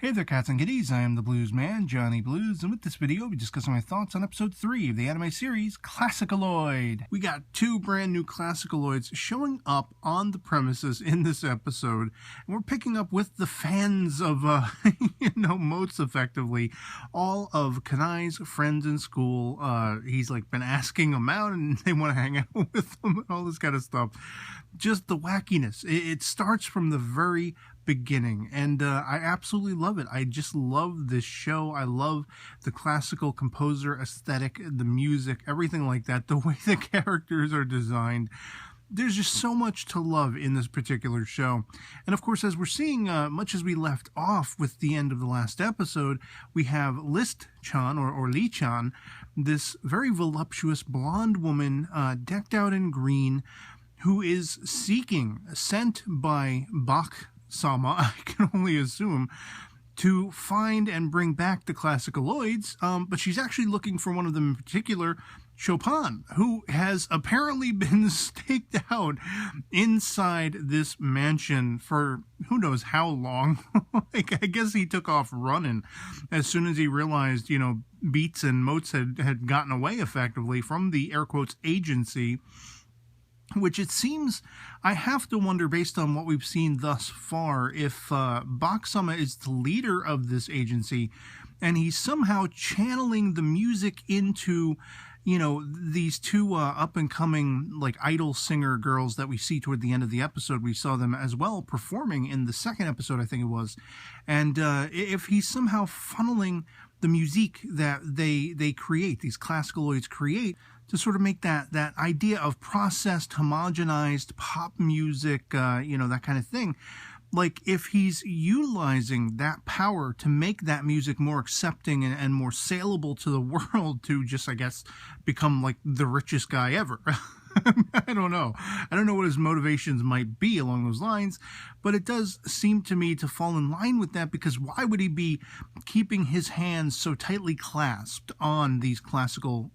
Hey there, cats and kitties. I am the Blues Man, Johnny Blues, and with this video, we'll be discussing my thoughts on episode 3 of the anime series, ClassicaLoid. We got two brand new ClassicaLoids showing up on the premises in this episode, and we're picking up with the fans of, Motes, effectively. All of Kanai's friends in school. He's, been asking them out, and they want to hang out with them, and all this kind of stuff. Just the wackiness. It starts from the very beginning, and I absolutely love it. I just love this show. I love the classical composer aesthetic, the music, everything like that, the way the characters are designed. There's just so much to love in this particular show. And of course, as we're seeing, much as we left off with the end of the last episode, we have List-chan, or Lee-chan, this very voluptuous blonde woman decked out in green, who is sent by Bach-sama, I can only assume, to find and bring back the ClassicaLoids, but she's actually looking for one of them in particular, Chopin, who has apparently been staked out inside this mansion for who knows how long. I guess he took off running as soon as he realized, Beats and Motes had gotten away effectively from the air quotes agency, which it seems, I have to wonder, based on what we've seen thus far, if Bach-sama is the leader of this agency, and he's somehow channeling the music into, these two up-and-coming, idol singer girls that we see toward the end of the episode. We saw them as well performing in the second episode, I think it was. And if he's somehow funneling the music that they create, these ClassicaLoids create, to sort of make that idea of processed, homogenized pop music, that kind of thing. If he's utilizing that power to make that music more accepting and more saleable to the world to just, I guess, become the richest guy ever. I don't know. I don't know what his motivations might be along those lines, but it does seem to me to fall in line with that, because why would he be keeping his hands so tightly clasped on these ClassicaLoids,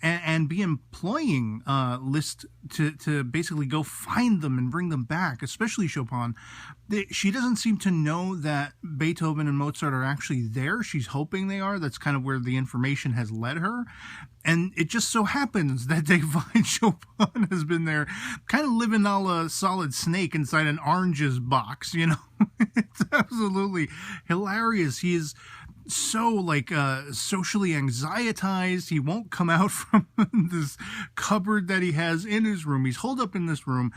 and be employing List to basically go find them and bring them back, especially Chopin. She doesn't seem to know that Beethoven and Mozart are actually there. She's hoping they are. That's kind of where the information has led her. And it just so happens that they find Chopin has been there, kind of living a la Solid Snake inside an oranges box, It's absolutely hilarious. He is so socially anxietized. He won't come out from this cupboard that he has in his room. He's holed up in this room,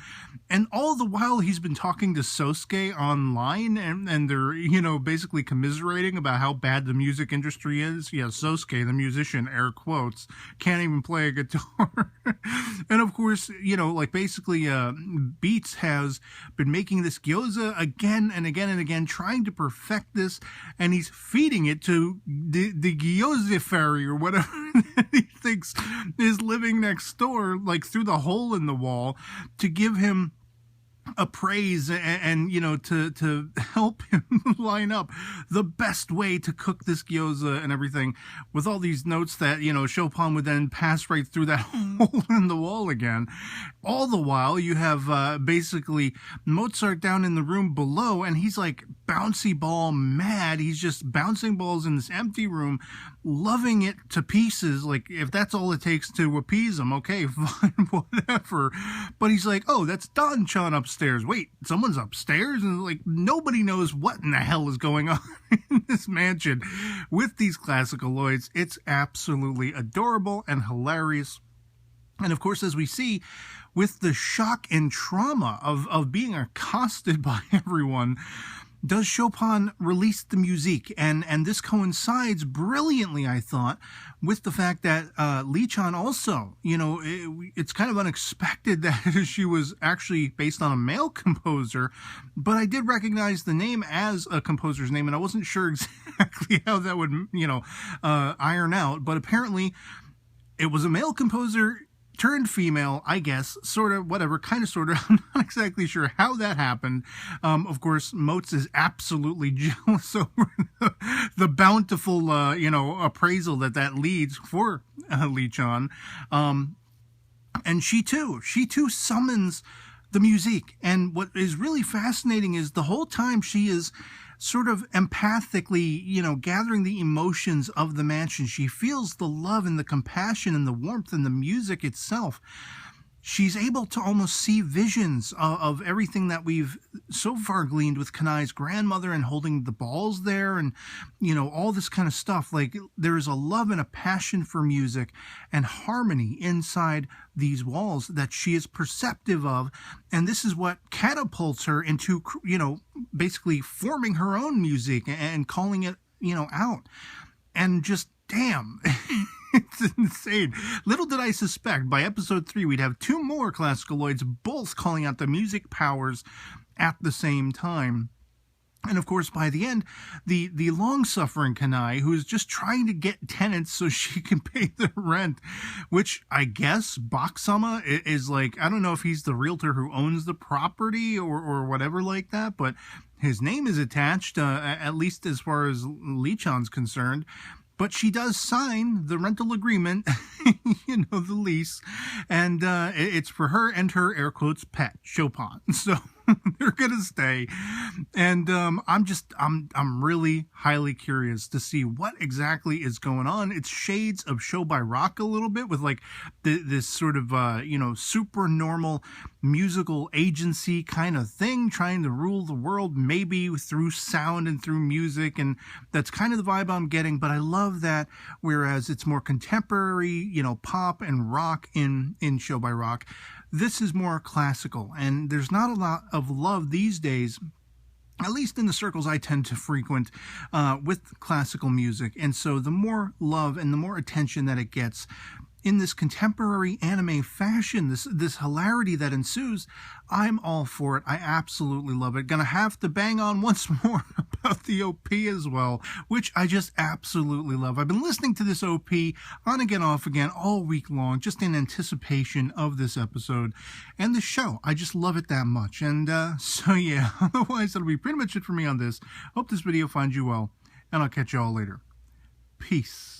and all the while he's been talking to Sosuke online, and they're basically commiserating about how bad the music industry is. Yeah, Sosuke, the musician, air quotes, can't even play a guitar. And of course, basically Beats has been making this gyoza again and again and again, trying to perfect this, and he's feeding it to the gyoza fairy or whatever that he thinks is living next door, through the hole in the wall, to give him a praise and to help him line up the best way to cook this gyoza and everything, with all these notes that Chopin would then pass right through that hole in the wall again. All the while you have basically Mozart down in the room below, and he's bouncy ball mad. He's just bouncing balls in this empty room, loving it to pieces. If that's all it takes to appease him, okay, fine, whatever. But he's oh, that's Don-chan upstairs. Wait, someone's upstairs? And nobody knows what in the hell is going on in this mansion with these ClassicaLoids. It's absolutely adorable and hilarious. And of course, as we see, with the shock and trauma of being accosted by everyone, does Chopin release the music? And this coincides brilliantly, I thought, with the fact that Lee-chan also, it's kind of unexpected that she was actually based on a male composer, but I did recognize the name as a composer's name, and I wasn't sure exactly how that would, iron out, but apparently it was a male composer turned female, I guess, sort of, whatever, kind of, sort of. I'm not exactly sure how that happened. Of course, Motes is absolutely jealous over the bountiful, appraisal that leads for Lee-chan. And she too summons the music. And what is really fascinating is the whole time she is sort of empathically, gathering the emotions of the mansion. She feels the love and the compassion and the warmth and the music itself. She's able to almost see visions of everything that we've so far gleaned with Kanai's grandmother and holding the balls there and, all this kind of stuff. Like, there is a love and a passion for music and harmony inside these walls that she is perceptive of. And this is what catapults her into, basically forming her own music and calling it, out. And just, damn. It's insane. Little did I suspect by episode 3 we'd have 2 more ClassicaLoids both calling out the music powers at the same time. And of course, by the end, the long-suffering Kanai, who is just trying to get tenants so she can pay the rent, which I guess Baksama is like, I don't know if he's the realtor who owns the property or whatever like that, but his name is attached, at least as far as Lee-chan's concerned. But she does sign the rental agreement, the lease, and it's for her and her, air quotes, pet, Chopin. So they're going to stay. And I'm really highly curious to see what exactly is going on. It's shades of Show by Rock a little bit with like this sort of, super normal musical agency kind of thing, trying to rule the world maybe through sound and through music. And that's kind of the vibe I'm getting. But I love that, whereas it's more contemporary, pop and rock in Show by Rock, this is more classical. And there's not a lot of love these days, at least in the circles I tend to frequent, with classical music. And so the more love and the more attention that it gets in this contemporary anime fashion, this hilarity that ensues, I'm all for it. I absolutely love it. Gonna have to bang on once more about the OP as well, which I just absolutely love. I've been listening to this OP on again, off again all week long, just in anticipation of this episode and the show. I just love it that much. And so yeah, otherwise that'll be pretty much it for me on this. Hope this video finds you well, and I'll catch you all later. Peace.